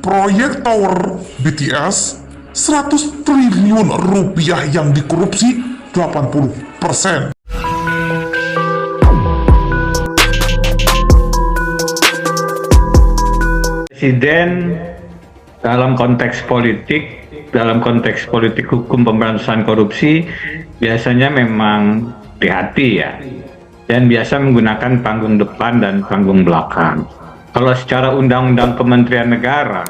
Proyek Tower BTS 100 triliun rupiah yang dikorupsi 80%. Presiden dalam konteks politik hukum pemberantasan korupsi biasanya memang hati-hati ya, dan biasa menggunakan panggung depan dan panggung belakang. Kalau secara undang-undang Kementerian Negara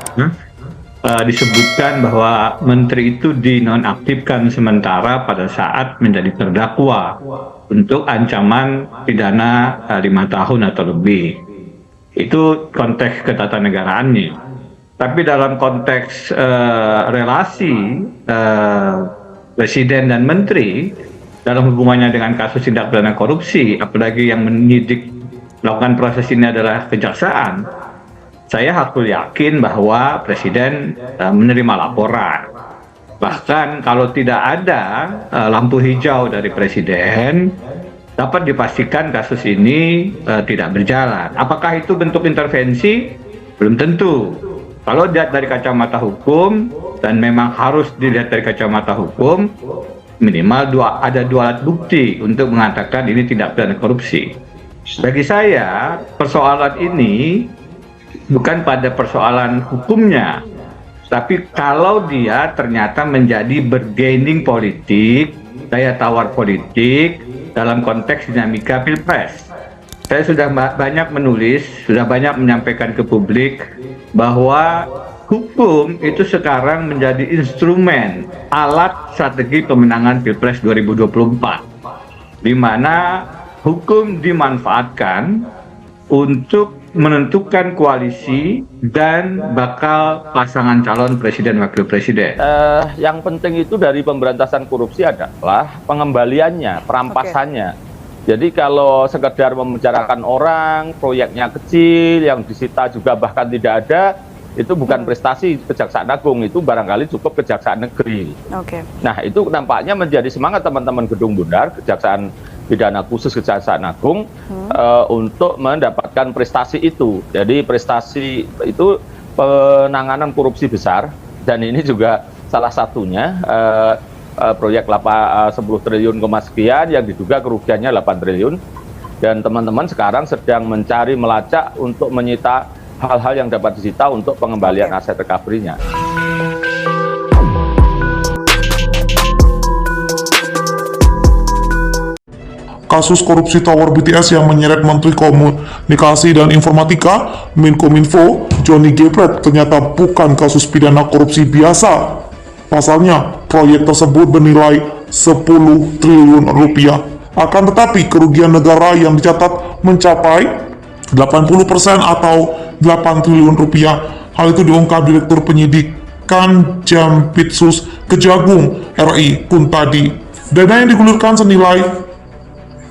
disebutkan bahwa menteri itu dinonaktifkan sementara pada saat menjadi terdakwa untuk ancaman pidana 5 tahun atau lebih. Itu konteks ketatanegaraannya. Tapi dalam konteks relasi presiden dan menteri dalam hubungannya dengan kasus tindak pidana korupsi, apalagi yang menyidik melakukan proses ini adalah kejaksaan, saya hakul yakin bahwa presiden menerima laporan. Bahkan kalau tidak ada lampu hijau dari presiden, dapat dipastikan kasus ini tidak berjalan. Apakah itu bentuk intervensi? Belum tentu. Kalau dilihat dari kacamata hukum, dan memang harus dilihat dari kacamata hukum, minimal ada dua alat bukti untuk mengatakan ini tidak pidana korupsi. Bagi saya, persoalan ini bukan pada persoalan hukumnya, tapi kalau dia ternyata menjadi bargaining politik, daya tawar politik dalam konteks dinamika Pilpres. Saya sudah banyak menulis, sudah banyak menyampaikan ke publik bahwa hukum itu sekarang menjadi instrumen, alat strategi pemenangan Pilpres 2024, di mana hukum dimanfaatkan untuk menentukan koalisi dan bakal pasangan calon presiden wakil presiden. Yang penting itu dari pemberantasan korupsi adalah pengembaliannya, perampasannya. Jadi kalau sekedar membicarakan orang, proyeknya kecil, yang disita juga bahkan tidak ada, itu bukan prestasi Kejaksaan Agung, itu barangkali cukup Kejaksaan Negeri. Nah, itu nampaknya menjadi semangat teman-teman Gedung Bundar, Kejaksaan Pidana Khusus Kejaksaan Agung, untuk mendapatkan prestasi itu. Jadi prestasi itu penanganan korupsi besar, dan ini juga salah satunya proyek 10 triliun sekian yang diduga kerugiannya 8 triliun, dan teman-teman sekarang sedang mencari melacak untuk menyita hal-hal yang dapat disita untuk pengembalian aset recovery-nya. Kasus korupsi Tower BTS yang menyeret Menteri Komunikasi dan Informatika Menkominfo Johnny G. Plate ternyata bukan kasus pidana korupsi biasa. Pasalnya, proyek tersebut bernilai 10 triliun rupiah. Akan tetapi, kerugian negara yang dicatat mencapai 80% atau 8 triliun rupiah. Hal itu diungkap Direktur Penyidikan Jampitsus Kejagung RI Kuntadi. Dana yang digulirkan senilai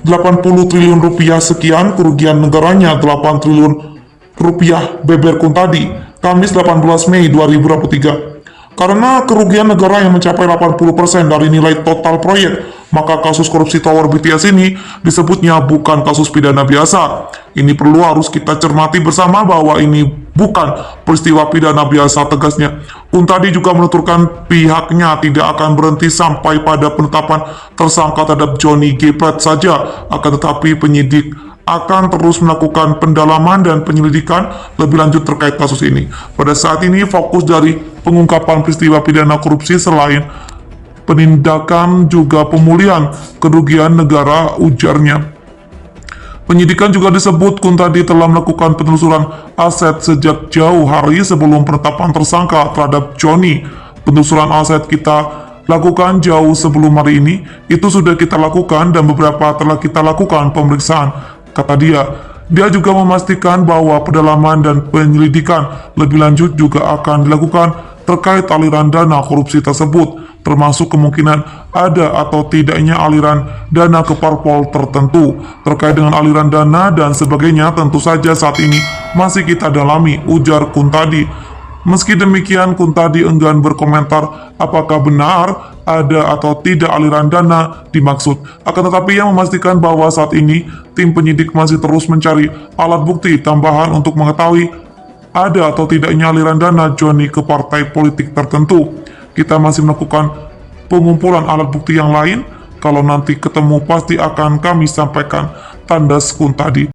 80 triliun rupiah sekian, kerugian negaranya 8 triliun rupiah, beber Kuntadi, Kamis 18 Mei 2023. Karena kerugian negara yang mencapai 80% dari nilai total proyek, maka kasus korupsi Tower BTS ini disebutnya bukan kasus pidana biasa. Ini perlu harus kita cermati bersama bahwa ini bukan peristiwa pidana biasa, tegasnya. Kuntadi juga menuturkan pihaknya tidak akan berhenti sampai pada penetapan tersangka terhadap Johnny G. Plate saja, akan tetapi penyidik akan terus melakukan pendalaman dan penyelidikan lebih lanjut terkait kasus ini. Pada saat ini fokus dari pengungkapan peristiwa pidana korupsi selain penindakan juga pemulihan kerugian negara, ujarnya. Penyidikan juga disebut Kuntadi telah melakukan penelusuran aset sejak jauh hari sebelum penetapan tersangka terhadap Johnny. Penelusuran aset kita lakukan jauh sebelum hari ini, itu sudah kita lakukan dan beberapa telah kita lakukan pemeriksaan, kata dia. Dia juga memastikan bahwa pendalaman dan penyelidikan lebih lanjut juga akan dilakukan terkait aliran dana korupsi tersebut, termasuk kemungkinan ada atau tidaknya aliran dana ke parpol tertentu. Terkait dengan aliran dana dan sebagainya, tentu saja saat ini masih kita dalami, ujar Kuntadi. Meski demikian, Kuntadi enggan berkomentar apakah benar ada atau tidak aliran dana dimaksud. Akan tetapi ia memastikan bahwa saat ini tim penyidik masih terus mencari alat bukti tambahan untuk mengetahui ada atau tidaknya aliran dana Joni ke partai politik tertentu. Kita masih melakukan pengumpulan alat bukti yang lain. Kalau nanti ketemu pasti akan kami sampaikan. Tanda sekun tadi.